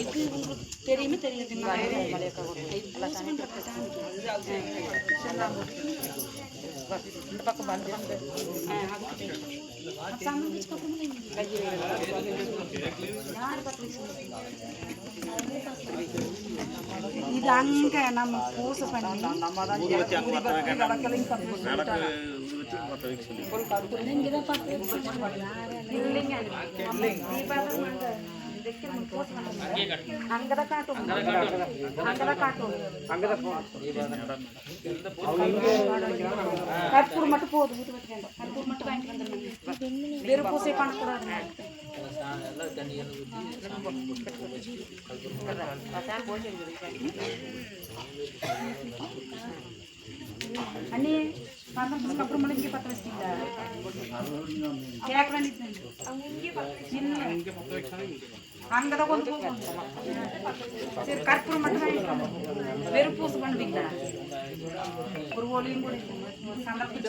இது உங்களுக்கு தெரியுமே தெரியாது. இந்த பக்கம் வந்து இது அங்க நம்ம பூசை பண்ணி அங்கதான் காட்டும் கற்பூர் மட்டும் போதும். கற்பூர் மட்டும் வாங்கிட்டு வந்துடுங்க. வெறும் பூசை பண்ணக்கூடாது. அண்ணி அப்புறம் இங்கே பற்ற வச்சிட்டீங்களா? கேட்க வேண்டியது அங்கதான் கொண்டு போகும். சரி கற்பூரம் மட்டும் வாங்கிட்டு வெறும் பூசை பண்ணுவீங்களா? ஒரு ஒளியும் கூட சந்தர்ப்பம்